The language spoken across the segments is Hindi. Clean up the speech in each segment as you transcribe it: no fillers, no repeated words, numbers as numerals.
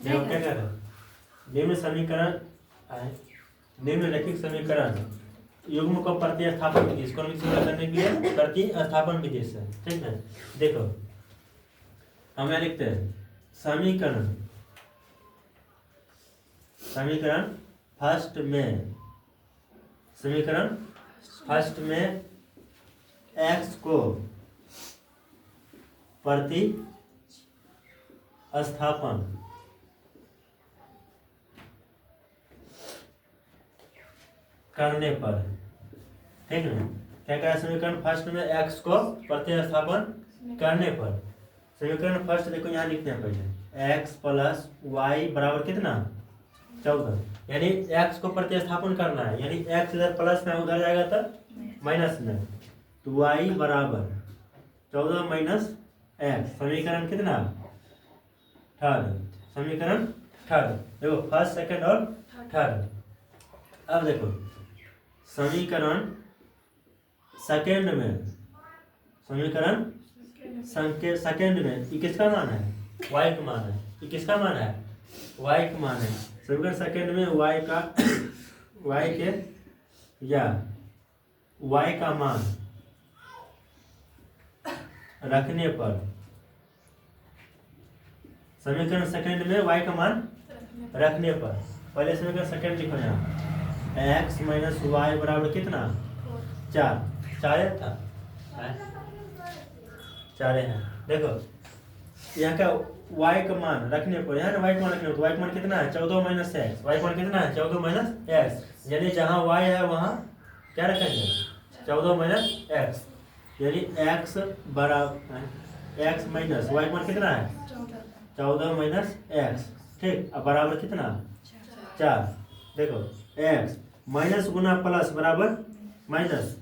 देखो क्या कर रहे हैं, निम्न समीकरण निम्नलिखित समीकरण युग्म को प्रतिस्थापन विधि, इसको सिद्ध करने के लिए प्रतिस्थापन विधि से, ठीक है। देखो हम यहाँ लिखते हैं समीकरण फर्स्ट में x को प्रतिस्थापन करने पर, ठीक है। क्या कहा समीकरण फर्स्ट में x को प्रतिस्थापन करने पर, समीकरण फर्स्ट देखो यहाँ लिखते हैं पहले x प्लस वाई बराबर कितना 14, यानी x को प्रतिस्थापन करना है, यानी x इधर प्लस में उधर जाएगा तो माइनस में, तो y बराबर 14 माइनस x, समीकरण कितना थर्ड, समीकरण थर्ड। देखो फर्स्ट सेकंड और थर्ड। अब देखो समीकरण सेकंड में ये किसका मान है, y का मान है, ये किसका मान है, y का मान है। समीकरण सेकंड में y का मान रखने पर, समीकरण सेकंड में y का मान रखने पर, पहले समीकरण सेकंड लिखो यहाँ x माइनस वाई बराबर कितना 4 था, 4 है। देखो यहाँ का y का मान रखने पर, यहाँ y का मान रखने पर, y का मान कितना है 14 माइनस एक्स, y का मान कितना है 14 माइनस एक्स, यानी जहाँ y है वहाँ क्या रखेंगे 14 माइनस एक्स, यानी x बराबर x माइनस y का मान कितना है 14 माइनस एक्स, ठीक। अब बराबर कितना 4। देखो x माइनस गुना प्लस बराबर माइनस,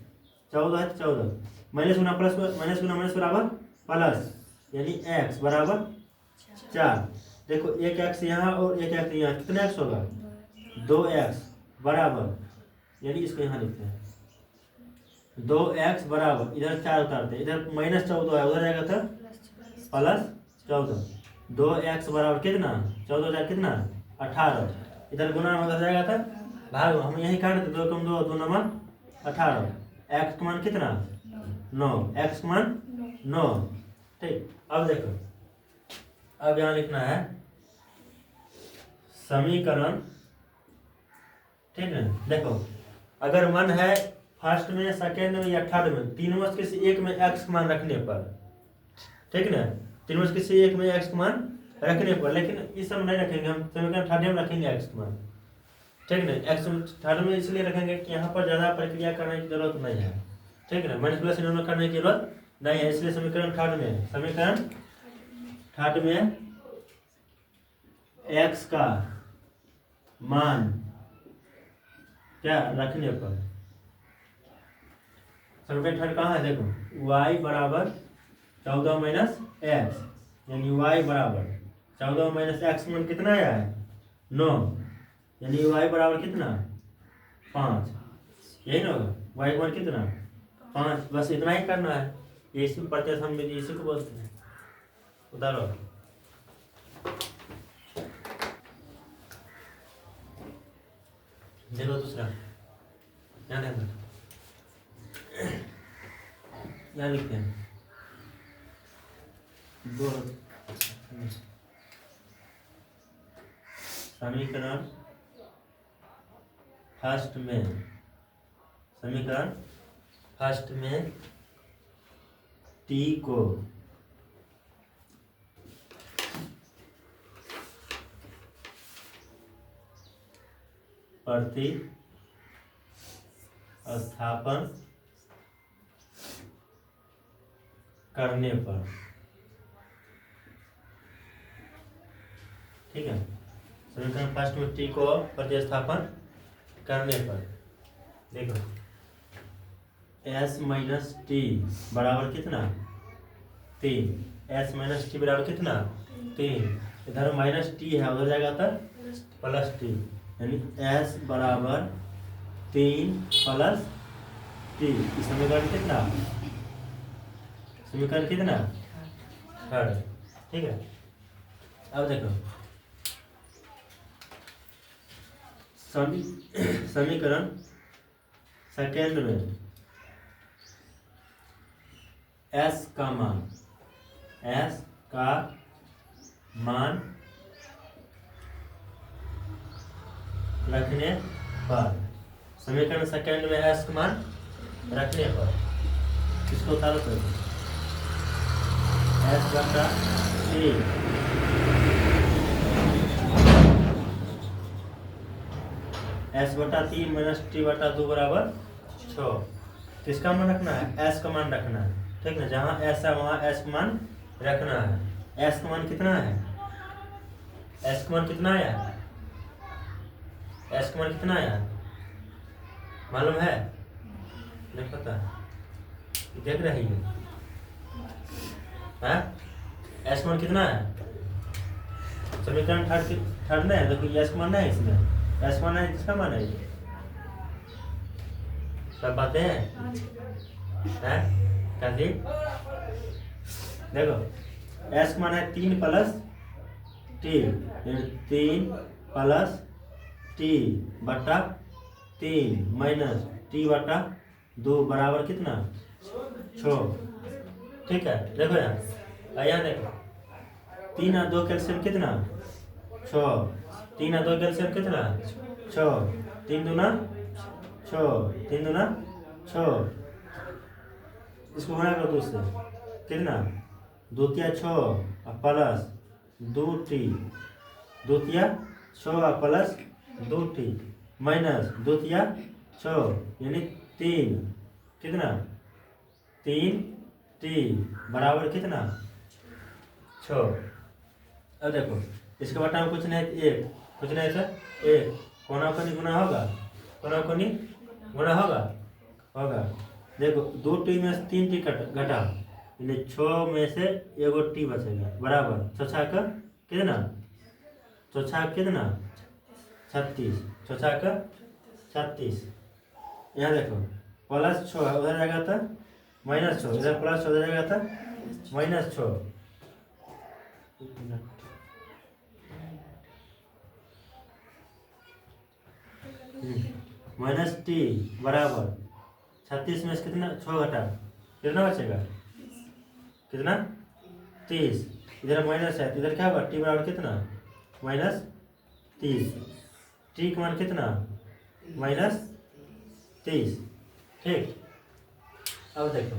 14 है 14, माइनस गुना प्लस माइनस गुना माइनस बराबर प्लस, यानी x बराबर 4। देखो एक x यहाँ और एक x यहाँ, कितना x होगा 2x बराबर, यानी इसको यहाँ लिखते हैं 2x बराबर, इधर 4 उतारते, इधर माइनस 14 है, उधर जाएगा तो प्लस 14, 2x बराबर कितना 14 कितना 18, इधर गुना में उधर जाएगा तो भाग, हम यही काट देते 2 कम 2 2 नंबर 18, x का मान कितना 9, x का मान 9, ठीक। अब देखो अब यहाँ लिखना है समीकरण, ठीक है। देखो अगर मन है फर्स्ट में सेकेंड में या थर्ड में, तीनों में से किसी एक में x का मान रखने पर, ठीक ना, तीनों में से किसी एक में x का मान रखने पर, लेकिन इस समय नहीं रखेंगे हम, समीकरण थर्ड में रखेंगे x का मान, ठीक ना। x थर्ड में इसलिए रखेंगे कि यहाँ पर ज़्यादा प्रक्रिया करने की जरूरत नहीं है, ठीक ना, माइनस प्लस इन्होंने करने की जरूरत नहीं है, इसलिए समीकरण थर्ड में x का मान क्या रखने पर, समीकरण थर्ड कहाँ है, देखो y बराबर 14 माइनस एक्स, यानी y बराबर 14 माइनस एक्स मान कितना आया है 9, यानी y बराबर कितना 5, यही ना होगा, y मान कितना 5, बस इतना ही करना है, इसी प्रतिस्थापन विधि इसी को बोलते हैं। उदाहरण देखो दूसरा, यहाँ लिखते हैं समीकरण फर्स्ट में t को प्रतिस्थापन करने पर, ठीक है। समीकरण फर्स्ट में t को प्रतिस्थापन करने पर, देखो s माइनस टी बराबर कितना 3, s माइनस टी बराबर कितना 3, इधर माइनस टी है, उधर जाएगा तो प्लस टी, यानी s बराबर 3 प्लस टी, समीकरण कितना थर्ड, ठीक है। अब देखो समीकरण सेकेंड में s का मान रखने पर, समीकरण सेकेंड में s का मान रखने पर इसको उतारो तो s बटा t s बटा 3 माइनस टी बटा 2 बराबर 6। किसका मान रखना है? s का मान रखना है, ठीक ना। जहाँ s है वहाँ s का मान रखना है। s का मान कितना है? s का मान कितना आया? s का मान कितना आया मालूम है? नहीं पता? देख रही है? s का मान कितना है? समीकरण थर्ड में है, देखो s का मान है इसमें, s मान है, किसका मान है? सब बातें हैं कैसी? देखो s मान है 3 प्लस टी, 3 प्लस टी बटा 3 माइनस टी बटा 2 बराबर कितना? 6। ठीक है, देखो यहाँ देखो 3 और 2 कैल्शियम कितना? 6। 3 और 2 कैल्शियम कितना? 6। 3 दूना 6, 3 दूना 6। इसको गुणा कर दो उससे, कितना? 2 तिया 6 और प्लस 2t, 2 तिया 6 और प्लस 2t माइनस 2 तिया 6 यानी 3, कितना? 3t बराबर कितना? 6। अब देखो इसके बटा में कुछ नहीं, एक कुछ नहीं था, एक कोना कोनी गुना होगा, कोना कोनी गुना होगा। देखो 2t में से 3t घटा, यानी 6 में से एगो t बचेगा बराबर 6 का कितना? 6 कितना? 36, 6 का 36। यहाँ देखो प्लस 6 उधर जाएगा था माइनस 6, इधर प्लस 6 उधर जाएगा था माइनस 6। माइनस टी बराबर 36 में से कितना? 6 घटा कितना बचेगा? कितना? 30। इधर माइनस है, इधर क्या होगा? टी बराबर कितना? माइनस 30। टी का मान कितना? माइनस 30। ठीक, अब देखो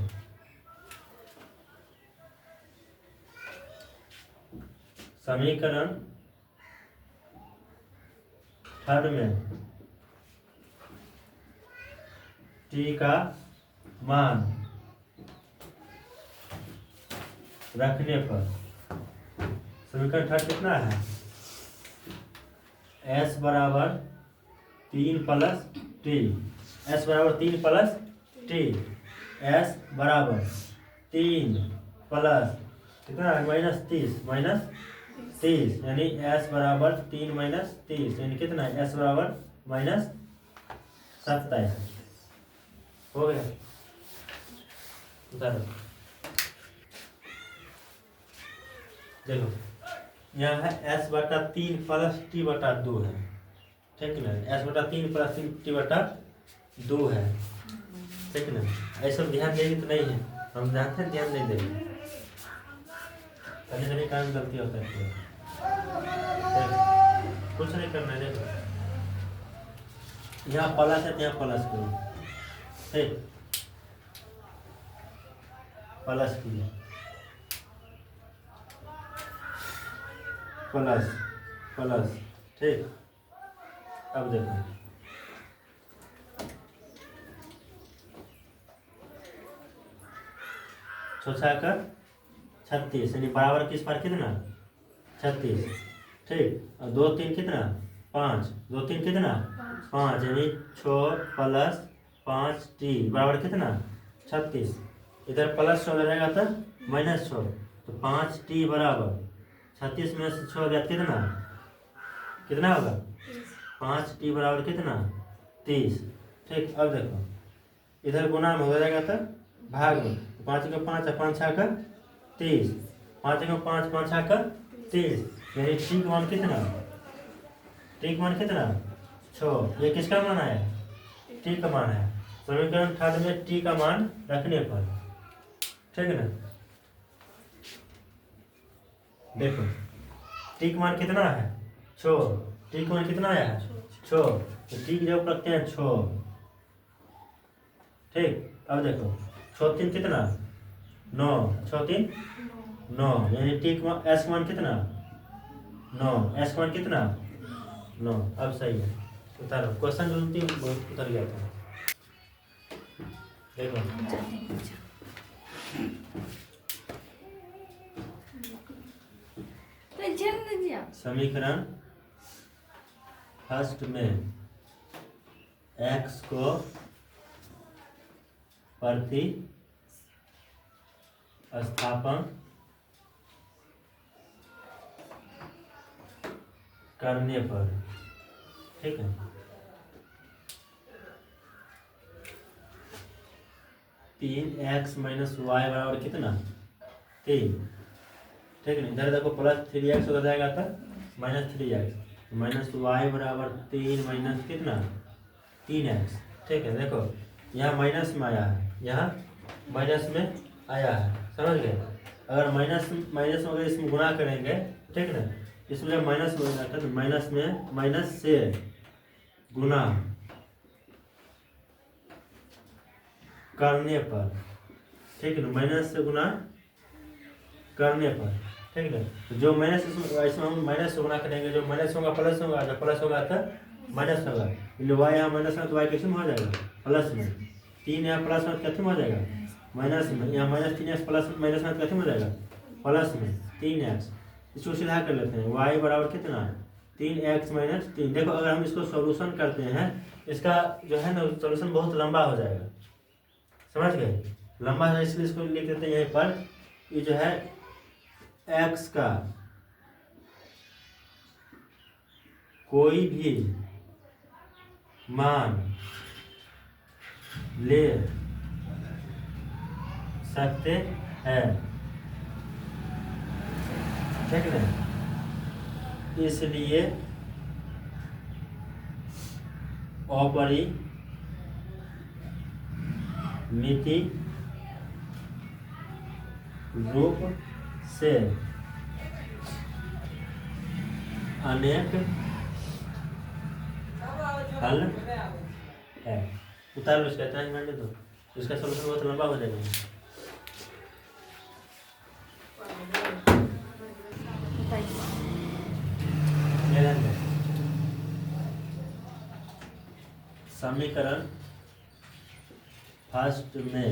समीकरण थर्ड में टी का मान रखने पर, समीकरण थर्ड कितना है? s बराबर 3 प्लस टी, s बराबर 3 प्लस टी, s बराबर 3 प्लस कितना? माइनस 30, माइनस 30 यानी s बराबर 3 माइनस 30 यानी कितना? s बराबर माइनस 27। हो गया, उतारो। देखो यहाँ है s बटा 3 प्लस टी बटा 2 है, ठीक ना। s बटा 3 प्लस टी बटा 2 है, ठीक ना। ऐसा ध्यान देंगे तो नहीं है, हम जानते हैं ध्यान नहीं देंगे, कभी कभी काम गलती होता है। कुछ नहीं करना है, देखो यहाँ प्लस है तो यहाँ प्लस करो, ठीक, प्लस किया, प्लस प्लस, ठीक। अब देखो 6 का 36 यानी बराबर किस पर कितना? 36, ठीक। और 2 3 कितना? 5, 2 3 कितना? 5 यानी 6 प्लस 5t बराबर कितना? 36। इधर प्लस 6 रहेगा तो माइनस 6, तो 5t बराबर 36 में से 6 गया कितना? कितना होगा? 5t बराबर कितना? 30, ठीक। अब देखो इधर गुना में हो जाएगा तो भाग में, 5 का 5 है, 5 6 का 30, 5 का 5, 5 6 का 30 यानी टी का मान कितना? टी का मान कितना? 6। ये किसका मान आया? टी का मान है। समीकरण थर्ड में टी का मान रखने पर, ठीक है ना। देखो टी का मान कितना है? 6। टी का मान कितना आया है? 6। तो टी की जगह रखते हैं 6, ठीक। अब देखो 6 3 कितना? 9। 6 3 9, यानी टी का एस का मान कितना? 9। एस का मान कितना? 9। अब सही है, उतारो। क्वेश्चन जो बहुत उतर गया था। देखो समीकरण फर्स्ट में x को प्रति स्थापन करने पर, ठीक है, 3x माइनस वाई बराबर कितना? 3, ठीक है। इधर देखो प्लस 3x हो जाएगा तो माइनस 3x, माइनस वाई बराबर 3 माइनस कितना? 3x, ठीक है। देखो यहाँ माइनस में आया है, यहाँ माइनस में आया है, समझ गए। अगर माइनस माइनस में अगर इसमें गुणा करेंगे, ठीक है ना, इसमें जब माइनस में जाता है तो माइनस में माइनस से गुणा करने पर, ठीक है ना, माइनस से गुणा करने पर, ठीक है। तो जो माइनस इसमें हम माइनस से गुणा करेंगे, जो माइनस होगा प्लस होगा, जब प्लस होगा तो माइनस होगा। वाई यहाँ माइनस में तो वाई कैसे में हो जाएगा? प्लस में। 3 यहाँ प्लस में कैसे में हो जाएगा? माइनस में। यहाँ माइनस 3x प्लस माइनस में कैसे में हो जाएगा? प्लस में 3x। इसको सीधा कर लेते हैं, वाई बराबर कितना? 3x minus 3। देखो अगर हम इसको सॉल्यूशन करते हैं, इसका जो है ना सॉल्यूशन बहुत लंबा हो जाएगा, समझ गए, लंबा है, इसलिए इसको लिख देते हैं यहीं पर। ये जो है x का कोई भी मान ले सकते हैं, ठीक है। इसलिए अपरिमिति रूप से अनेक हल है। उतार लो इसका, इतना ही मान दो, इसका सॉल्यूशन बहुत लंबा हो जाएगा। समीकरण फर्स्ट में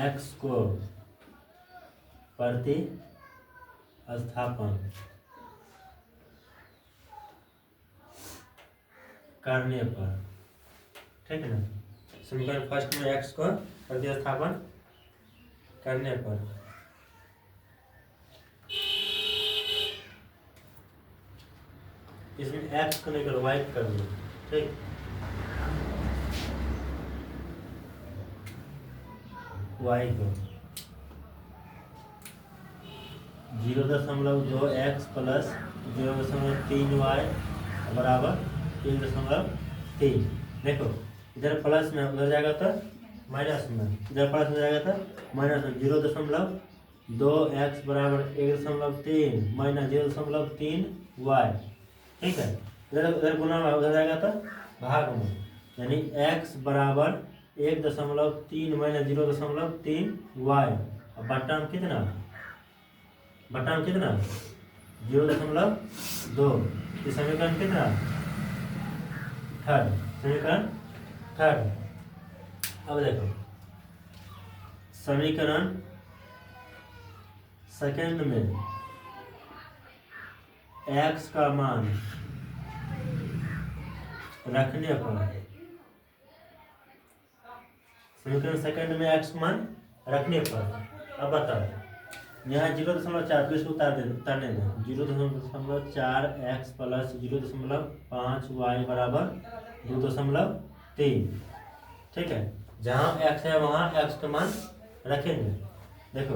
x को प्रति स्थापन करने पर, ठीक है ना। समीकरण फर्स्ट में x को प्रतिस्थापन करने पर इसमें x को लेकर y कर दो, ठीक। y को 0.2x प्लस 0.3y बराबर 3.3। देखो इधर प्लस में उधर जाएगा तो माइनस में, इधर प्लस में जाएगा तो माइनस में। 0.2x बराबर 1.3 माइनस 0.3y, ठीक है। इधर गुना में उधर जाएगा तो भाग में, यानी x बराबर 1.3 माइनस 0.3y। अब बट्टा में कितना? बट्टा में कितना? 0.2। इस समीकरण कितना? थर्ड, समीकरण थर्ड। अब देखो समीकरण सेकंड में x का मान रखने पर, समीकरण सेकंड में x मान रखने पर, अब बताओ यहाँ 0.4 इसको उतारने दो। 0.4x प्लस 0.5y बराबर 2.3, ठीक है। जहाँ x है वहाँ x का मान रखेंगे। देखो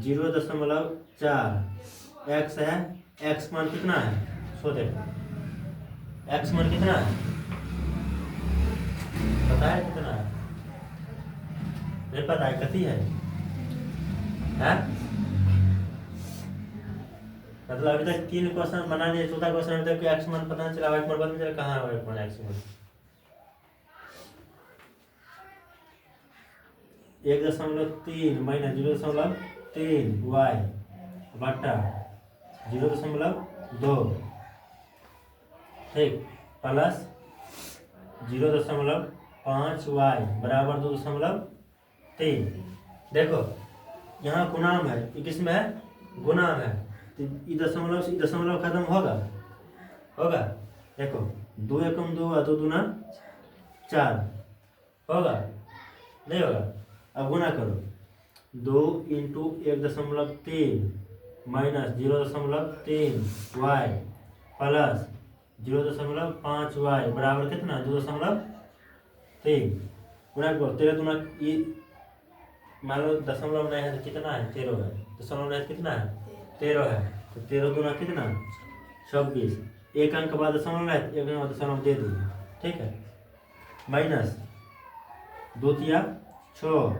0.4 x है, x मान कितना है? सो देखो एक्स मान कितना है, पता है कितना है? नहीं पता है, कथी है? मतलब अभी तक 3 क्वेश्चन बना दिए, चौथा क्वेश्चन अभी तक एक्स मान पता नहीं चला, वाई मान पता नहीं चला, कहाँ है वाई मान एक्स मान? 1.3 माइनस 0.3 वाई बटा 0.2 ठीक प्लस 0.5 वाई बराबर 2.3। देखो यहाँ गुणाम है, ये किस में है? गुणाम है, तो ये दशमलव खत्म होगा, होगा। देखो 2 एकम 2 और 2 दूना 4 होगा, नहीं होगा? अब गुना करो, 2 into 1.3 minus 0.3 y plus 0.5 y बराबर कितना? 2.3। गुना करो, 13 दूना, ये मान लो दशमलव नहीं है तो कितना है? 13 है। दशमलव नहीं है कितना है? 13 है। तो 13 दूना कितना? 26। एक अंक बाद दशमलव है, एक अंक बाद दशमलव दे दीजिए, ठीक है। माइनस 2 तिया 6,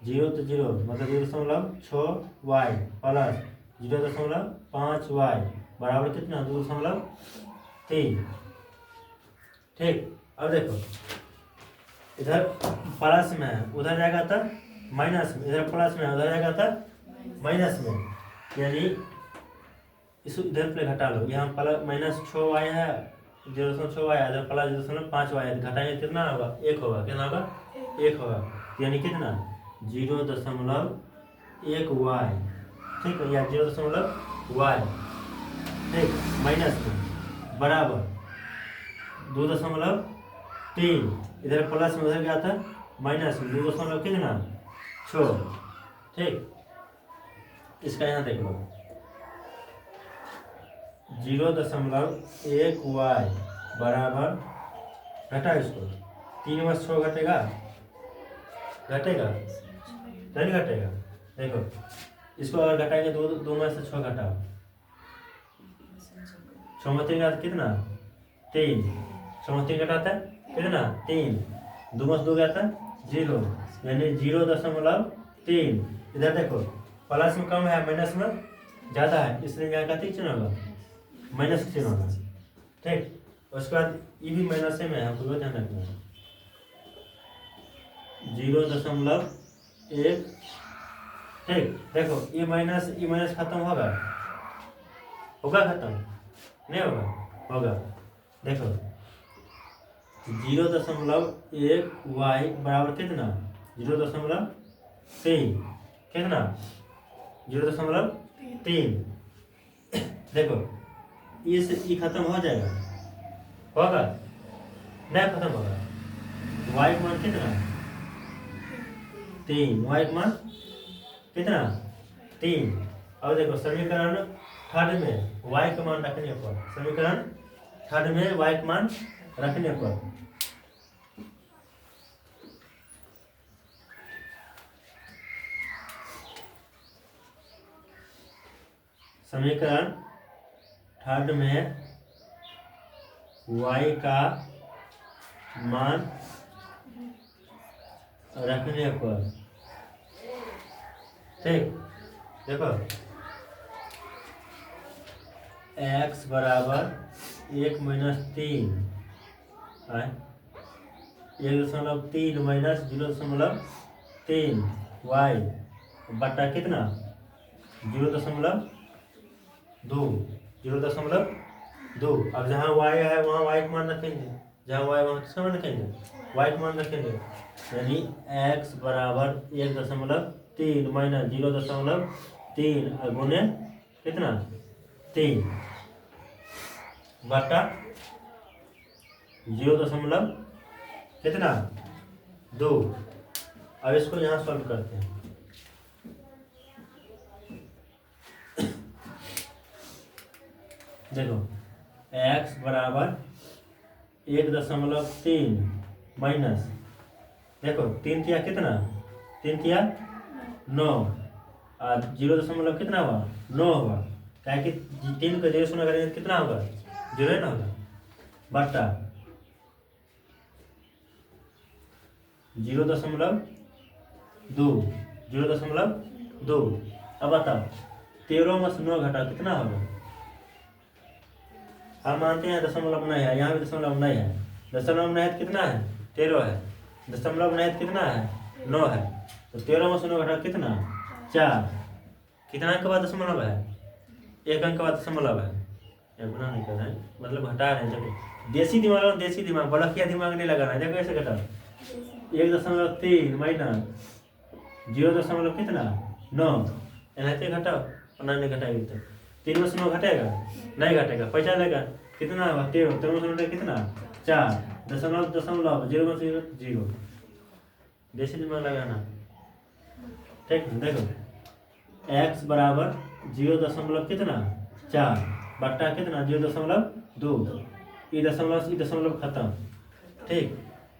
0 तो 0 मतलब 0.6 वाई प्लस 0.5 वाई बराबर कितना? 2.3 ठीक। अब देखो इधर प्लस में है, उधर जाएगा था माइनस में, इधर प्लस में है, उधर जाएगा था माइनस में, यानी इस इधर पे घटा लो। यहाँ प्लस -6 वाई है, 0.6 वाई है, इधर प्लस 0.5 वाई है, घटाएंगे कितना होगा? 1 होगा। कितना होगा? 1 होगा, यानी कितना? 0.1 वाई, ठीक है, या 0.1 वाई ठीक माइनस में बराबर 2.3, इधर प्लस में उधर गया था माइनस में, 2 कितना? 6 ठीक। इसका यहाँ देख लो, 0.1 वाई बराबर, घटा इसको, 3 में 6 घटेगा, घटेगा नहीं घटेगा? देखो इसको अगर घटाएंगे, 2 में से 6 घटाओ, 6 में 3 घटा कितना? 3, 6 में 3 घटाता है कितना? 3, 2 में 2 गया था 0, यानी 0.3। इधर देखो प्लस में कम है, माइनस में ज़्यादा है, इसलिए यहाँ का चिन्ह होगा, माइनस चिन्ह होगा, ठीक। उसके बाद ये भी माइनस में है, आपको ध्यान रखना है। 0.1 ठीक। देखो ये माइनस खत्म होगा, होगा खत्म? नहीं होगा, होगा। देखो 0.1 वाई बराबर कितना? 0.3 कितना? 0.3। देखो ये से ये खत्म हो जाएगा, होगा? नहीं खत्म होगा। वाई मान कितना? 3, वाई मान कितना? 3। अब देखो समीकरण थर्ड में वाई का मान रखने पर, समीकरण थर्ड में वाई का मान रखने पर समीकरण थर्ड में वाई का मान रखने पर, ठीक। देखो x बराबर 1 - 3 है, 1.3 माइनस 0.3 वाई बटा कितना? 0.2, 0.2। अब जहाँ y है वहाँ y का मान रखेंगे, जहाँ y वहाँ किसका मान रखेंगे? y का मान रखेंगे, यानी x बराबर 1.3 माइनस 0.3 गुने कितना? 3 बटा 0. कितना? 2। अब इसको यहाँ सॉल्व करते हैं। देखो x बराबर 1.3 माइनस, देखो 3 तिया कितना? 3 तिया 9 और 0. कितना हुआ? 9 हुआ। क्या कि 3 का 0 करेंगे कितना होगा? 0 ना होगा। बटा 0.2 0.2। अब बताओ 13 में से 9 घटा कितना होगा? हम मानते हैं दशमलव नहीं है, यहाँ भी दशमलव नहीं है। दशमलव नहीं है कितना है? 13 है। दशमलव नहीं है कितना है? 9 है। तो 13 में से 9 घटा कितना? 4। कितना अंक के बाद दशमलव है? 1 अंक के बाद दशमलव है। गुना नहीं कर रहे हैं, मतलब घटा रहे हैं। देखो देसी दिमाग, देसी दिमाग, बड़किया दिमाग नहीं लगाना है। देखो कैसे घटा 1.3 माइनस 0. कितना 9 एनाते घटाओ। और नहीं घटाएगी तो 3 में से 9 घटेगा? नहीं घटेगा। पैसा लेगा कितना होगा? 13 में से 9 कितना? 4। दशमलव 0 में से 0। देसी दिमाग लगाना। ठीक है, देखो x बराबर 0. कितना 4 बट्टा कितना 0.2। ये दशमलव खत्म। ठीक,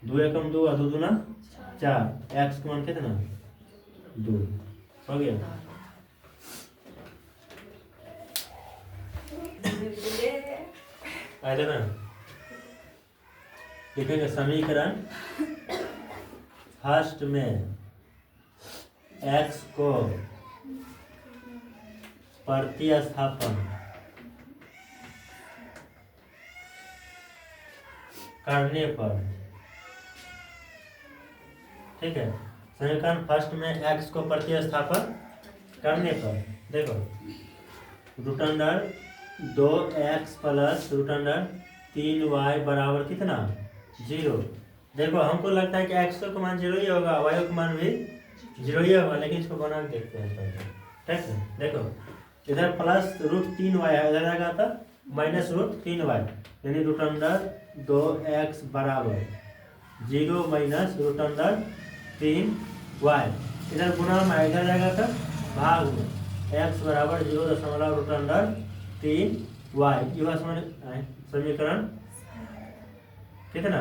2 एकम 2 और 2 दूना 4। x का मान कितना 2 हो गया। आए ना लिखेंगे समीकरण फर्स्ट में x को प्रतिस्थापन करने पर, ठीक है, समीकरण फर्स्ट में x को प्रतिस्थापन करने पर देखो √2x प्लस √3y बराबर कितना 0। देखो हमको लगता है कि x का मान 0 ही होगा, y का मान भी 0 ही होगा, लेकिन इसको बना के देखते हैं पहले। ठीक है, देखो इधर प्लस √3y है, इधर आएगा था माइनस √3y, यानी √2x बराबर 0 माइनस √3y। इधर गुणा में इधर जाएगा था भाग में, x बराबर 0.3y। यह समीकरण कितना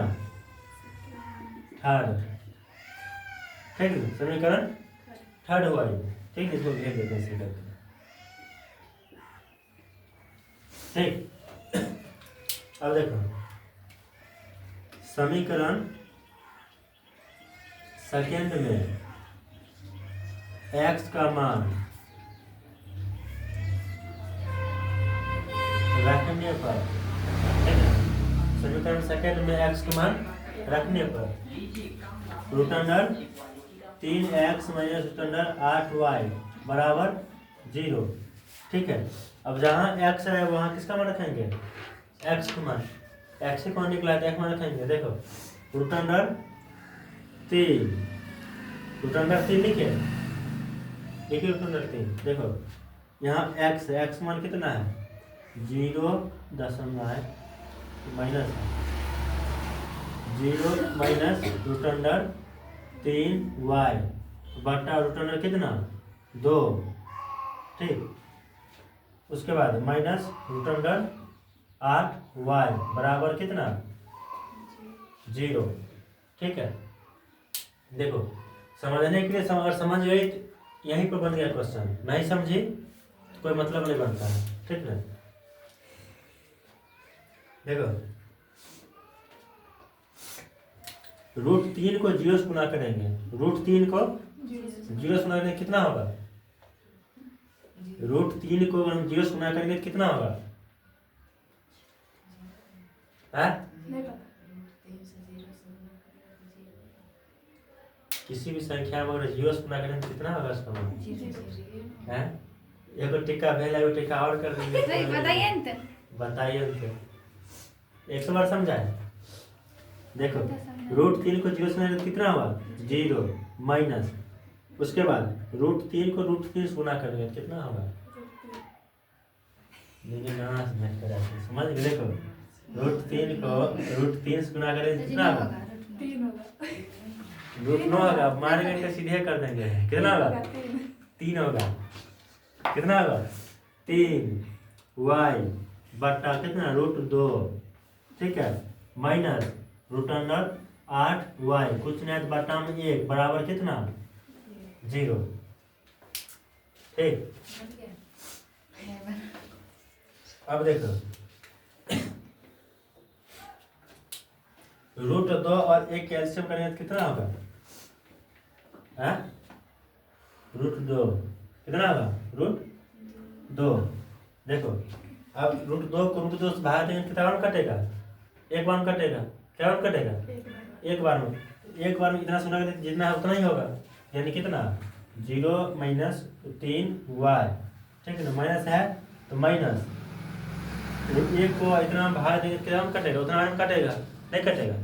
थर्ड। ठीक है, समीकरण थर्ड हुआ। ठीक है, इसको भेज देते हैं इसी करके। ठीक, अब देखो समीकरण सेकेंड में x का मान रखने पर, समीकरण सेकेंड में x का मान रखने पर √3x माइनस √8y बराबर 0। ठीक है, अब जहाँ x है वहाँ किसका मान रखेंगे? x का मान। x से कौन निकला है? x मान रखेंगे। देखो √3 लिखे √3। देखो यहाँ x है, x मान कितना है 0 माइनस 0 माइनस √3y बटा √3 कितना 2। ठीक, उसके बाद माइनस √8y बराबर कितना 0। ठीक है, देखो समझने के लिए अगर समझ गई यहीं पर बन गया क्वेश्चन, नहीं समझी तो कोई मतलब नहीं बनता है। ठीक है, देखो √3 को 0 से गुना करेंगे, √3 को 0 से गुना करेंगे कितना होगा? √3 को हम 0 से गुना करेंगे कितना होगा? किसी भी संख्या में अगर 0 से गुना करेंगे कितना होगा इसका मान? एगो टिक्का भेल, एगो टिक्का और कर देंगे। बताइए तो 100 बार समझाए। देखो √3 को 0 से गुना कितना होगा 0 माइनस, उसके बाद √3 को √3 से गुना करेंगे कितना होगा? समझ गए? देखो √3 को √3 से गुना करेंगे कितना होगा? 3 होगा। √9 होगा, मान के सीधे कर देंगे कितना होगा? 3 होगा। कितना होगा 3y बटा कितना √2। ठीक है, माइनस √8y कुछ नहीं बटा में 1 बराबर कितना 0। ठीक, अब देखो रूट 2 और 1 का एलसीएम करेंगे तो कितना होगा? हाँ, रूट 2 कितना होगा? रूट 2। देखो अब रूट 2 को रूट 2 से भाग देंगे कितना बार में कटेगा? एक बार में कटेगा। क्या बार में कटेगा? एक बार में। एक बार में इतना सोना जितना है उतना ही होगा, यानी कितना? 0 माइनस 3y, ठीक है ना? माइनस है तो माइनस एक को इतना भाग देंगे कितना में कटेगा? उतना में कटेगा? नहीं कटेगा।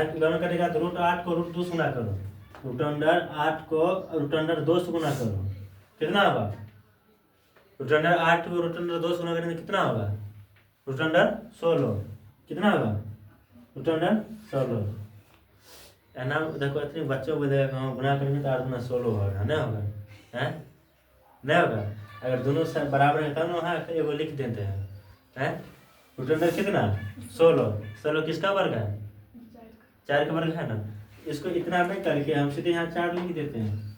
इतना में कटेगा तो रूट 8 को रूट 2 से गुना करो, रूट अंडर 8 को रूट अंडर 2 से गुना करो, कितना होगा? रूट अंडर 8 को रूट अंडर 2 से गुना करेंगे कितना होगा? रूट अंडर 16, कितना होगा? रूट अंडर 16 है ना। देखो इतने बच्चों को बोलेगा गुना करेंगे तो 8 गुना 16 होगा, नहीं होगा? हैं, नहीं होगा। अगर दोनों बराबर है तब ना एगो लिख देते हैं। रूट अंडर कितना? 16 किसका वर्ग है? 4 का वर्ग है ना। इसको इतना नहीं करके हम सीधे यहाँ 4 लिख देते हैं।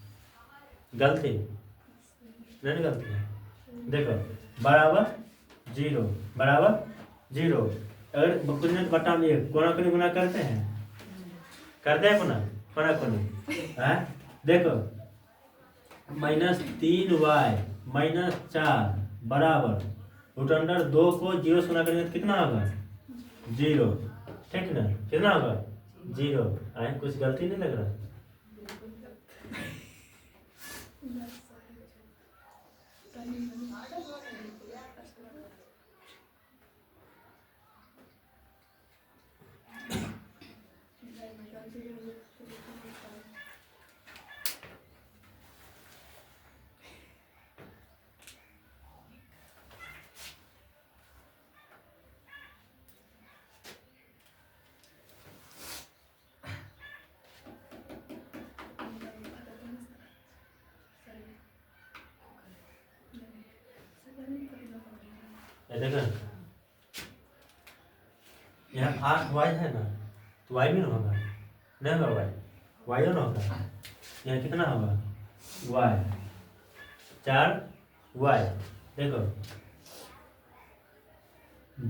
गलती नहीं, गलती है। देखो बराबर 0 बराबर 0। अगर कुछ बटा में 1 कोना कोनी गुना करते हैं, करते हैं कोना कोनी। देखो -3y -4 बराबर रूट अंडर 2 को 0 से गुना करेंगे तो कितना होगा? 0, ठीक ना? कितना होगा? 0। कुछ गलती नहीं लग रहा? देखो यहाँ 8y है ना, तो y भी ना होगा, नहीं होगा? y ना होगा। यहाँ कितना होगा? y 4y। देखो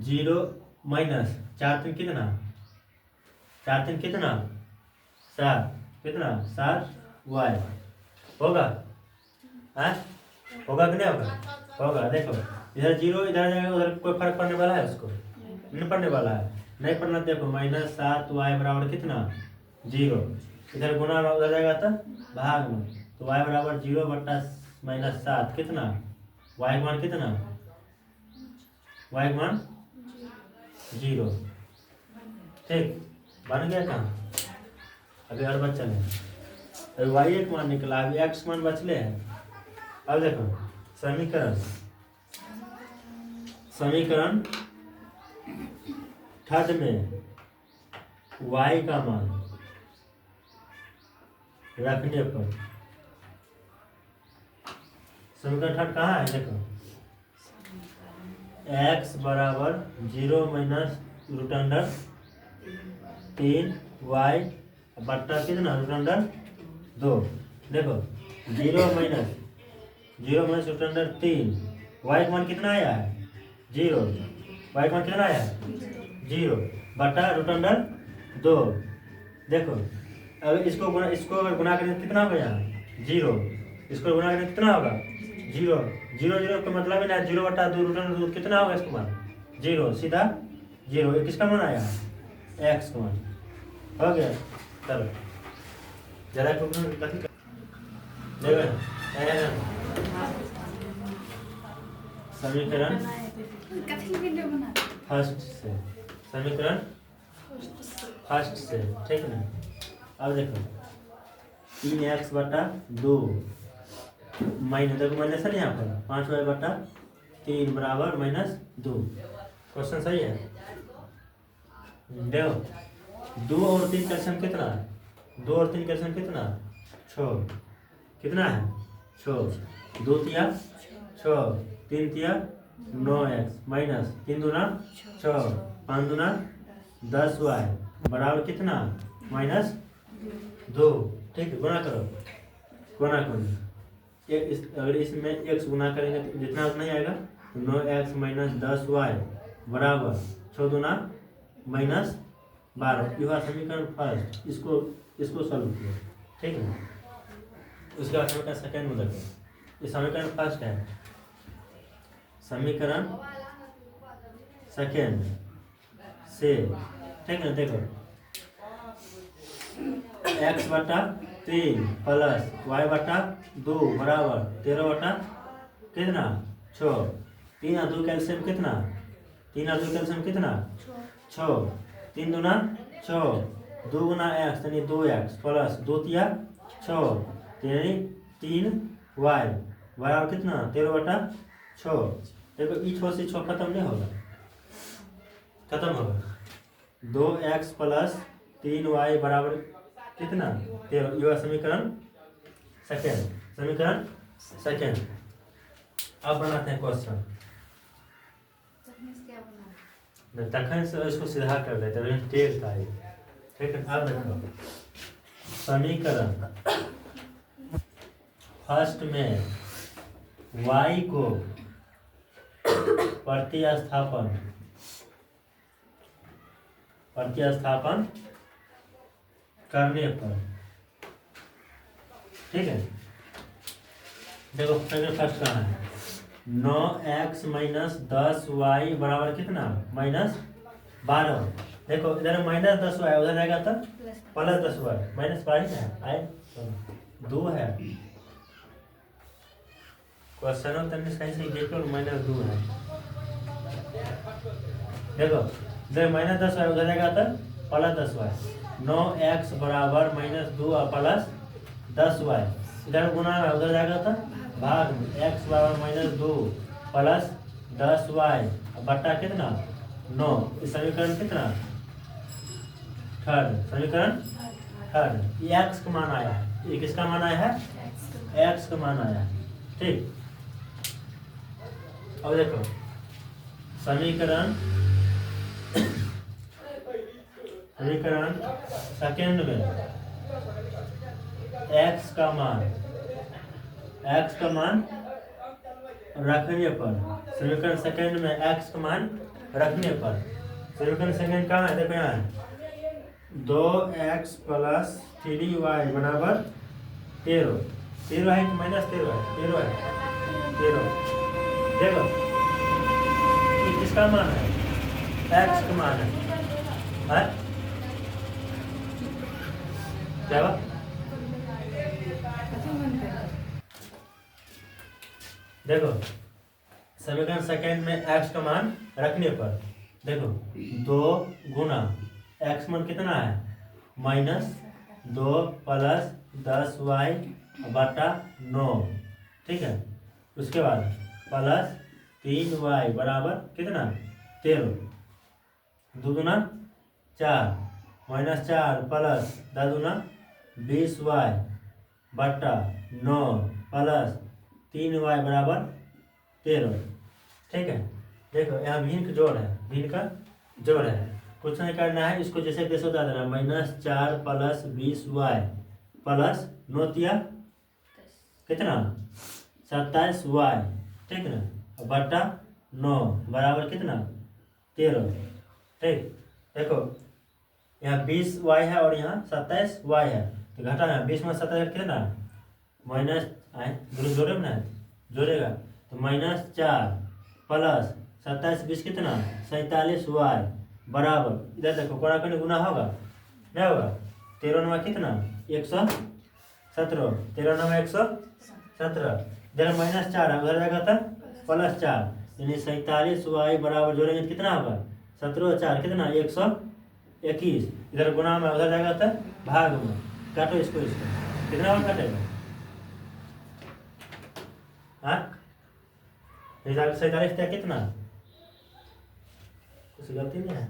0 माइनस 4 3 कितना? 4 3 कितना? 7, कितना? 7y होगा? होगा कि नहीं होगा? होगा। देखो इधर 0 इधर जाएगा, उधर कोई फर्क पड़ने वाला है? उसको नहीं पड़ने वाला है। नहीं पड़ना। देखो -7y बराबर कितना? 0। इधर गुना उधर जाएगा तो भाग में, तो y बराबर 0 बट्टा -7 कितना? y का मान कितना? y का मान 0, ठीक। बन गया काम। अभी और बच्चा नहीं, अभी y एक मान निकला, अभी x मान बचले हैं। अब देखो समीकरण थर्ड में y का मान रखने पर, समीकरण थर्ड कहाँ है? देखो x बराबर 0 माइनस रूट अंडर 3y बट्टा कितना? Root under 2। देखो 0 माइनस रूट अंडर 3, y का मान कितना आया है? 0। y का मान कितना आया है? 0 बटा रूट अंडर 2। देखो अगर इसको अगर गुना करें तो कितना होगा? यहाँ 0। इसको गुना करें कितना होगा? 0 0 0 का मतलब है ना 0 बटा 2 रूट अंडर 2 कितना होगा? इसको मान 0, सीधा 0। ये किसका मान आया? x का मान। हो गया। चलो जरा देखो समीकरण फर्स्ट से, ठीक ना? अब देखो 3x बटा 2 माइनस, देखो माइनस है यहाँ पर 5y बटा 3 बराबर -2। क्वेश्चन सही है? देखो 2 और 3 का एलसीएम कितना है? 2 और 3 का एलसीएम कितना? 6। कितना है? 6। 2 तिया 6, 3 तिया 9x माइनस 3 दूना 6, 5 दूना 10y बराबर कितना? -2। ठीक है, गुना करो, गुना करो। अगर इसमें x गुना करेंगे तो जितना उतना ही आएगा। 9x माइनस 10y बराबर 6 दूना 12। यह समीकरण फर्स्ट, इसको सॉल्व किया, ठीक है। उसके बाद समीकरण सेकेंड में देखें, ये समीकरण फर्स्ट है, समीकरण सेकेंड से, ठीक है। देखो x बटा 3 प्लस y बटा 2 बराबर 13 बटा कितना 6। 3 और 2 कैल्शियम कितना, 3 और 2 कैल्शियम कितना 6। 3 दूना 6, 2 गुना x यानी 2x प्लस 2 तिया 6 यानी 3y बराबर कितना 13 बटा 6। देखो ई 6 से 6 खत्म नहीं होगा, खत्म होगा। 2x प्लस 3y बराबर कितना 13। यह समीकरण सेकेंड, समीकरण सेकेंड। अब बनाते हैं क्वेश्चन। तखन से इसको सीधा कर लेते हैं, टेल था ये, ठीक है। अब देखो समीकरण फर्स्ट में y को प्रतिस्थापन करने पर, ठीक है। देखो फर्स्ट कहाँ है, 9x माइनस 10y बराबर कितना -12। देखो इधर -10y उधर जाएगा तो प्लस 10y, -12 है आए 2 है। क्वेश्चन तनिक सही से देखो, -2 है। देखो इधर -10y उधर जाएगा तो प्लस 10y। 9x बराबर -2 और प्लस 10y, इधर गुना है उधर जाएगा तो भाग में, x बराबर -2 प्लस 10y बट्टा कितना 9। इस समीकरण कितना थर्ड, समीकरण थर्ड। ये x का मान आया है, ये किसका मान आया है, x का मान आया है, ठीक। अब देखो समीकरण सेकेंड में x का मान रखने पर, समीकरण सेकेंड में x का मान रखने पर, समीकरण सेकेंड कहाँ है, देखो यहाँ है 2x प्लस 3y बराबर 13। 13 है कि -13 है, 13 है, 13। देखो ये किसका मान है, x का मान है, क्या बात। देखो समीकरण सेकेंड में x का मान रखने पर, देखो 2 गुना x मान कितना है -2 प्लस 10y बटा 9, ठीक है। उसके बाद प्लस 3y बराबर कितना 13, 2 दूना 4 -4 प्लस 10 दूना 20y बटा 9 प्लस 3y बराबर 13, ठीक है। देखो यहाँ भिन्न का जोड़ है, भिन्न का जोड़ है, कुछ नहीं करना है, इसको जैसे कैसे बता देना, -4 प्लस 20y प्लस 9 तिया कितना 27y, ठीक ना, बटा 9 बराबर कितना 13, ठीक। देखो यहाँ 20y है और यहाँ 27y है, तो घटा है 20 में 27 कितना माइनस आए, दोनों जोड़े में ना जोड़ेगा तो -4 प्लस 27 20 कितना 47y बराबर, इधर देखो कोना कोनी गुना होगा नहीं होगा, 13 9 कितना 117, 13 9 117, इधर -4 उधर जाएगा तो +4 यानी 47y बराबर जोड़ेंगे तो कितना होगा 17 4 कितना 121, इधर गुना में उधर जाएगा तो भाग में, काटो इसको कितना बार काटेगा, हाँ 47 था कितना, कुछ गलती नहीं है।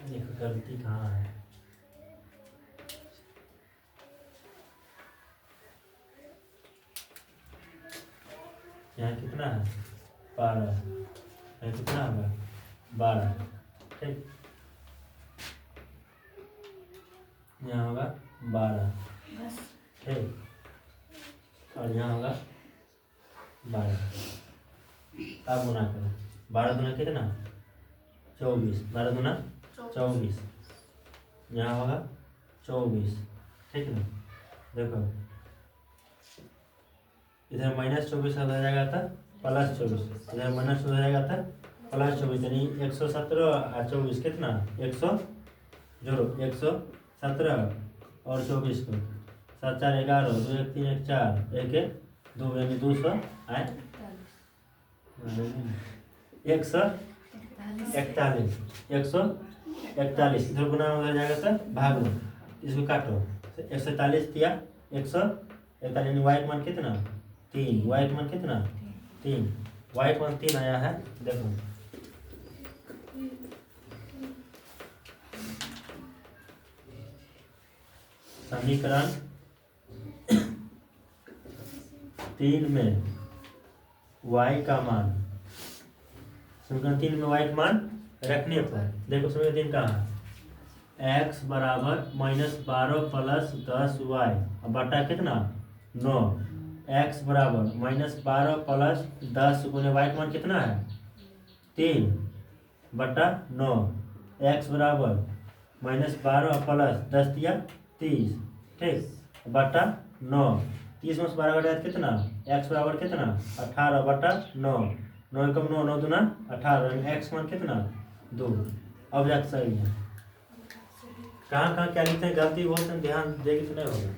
देखो गलती कहाँ है। यहाँ कितना है 12, यहाँ कितना होगा 12, ठीक। यहाँ होगा 12, ठीक, और यहाँ होगा 12। अब गुना करो, 12 दूना कितना 24, 12 दूना 24, यहाँ होगा 24, ठीक ना। देखो इधर -24 हो जाएगा था +24, इधर -24 हो जाएगा था +24, यानी 117 और 24 कितना 100 जोड़ो 117 और 24 को 7 4 11, 2 1 3 1 4 1 1 2, यानी 200 आए 141, 141 इधर गुना हो जाएगा था भाग में, इसको काटो 141 दिया 141, यानी y का मान कितना 3, y का मान कितना 3, y का मान 3 आया है। देखो समीकरण 3 में y का मान, समीकरण 3 में y का मान रखने पर देखो समीकरण 3 कहाँ है, x बराबर -12 + 10y बटा कितना 9, x बराबर -12 + 10 गुने y का मान कितना है 3 बटा 9, x बराबर -12 + 10 दिया 30, ठीक, बटा 9, 30 में से 12 घटाया कितना x बराबर कितना 18 बटा 9, 9 एकम 9, 9 दूना 18, यानी x मान कितना 2। अब जाके सही है। कहाँ कहाँ क्या लिखते हैं गलती बहुत ध्यान देगी तो नहीं होगा।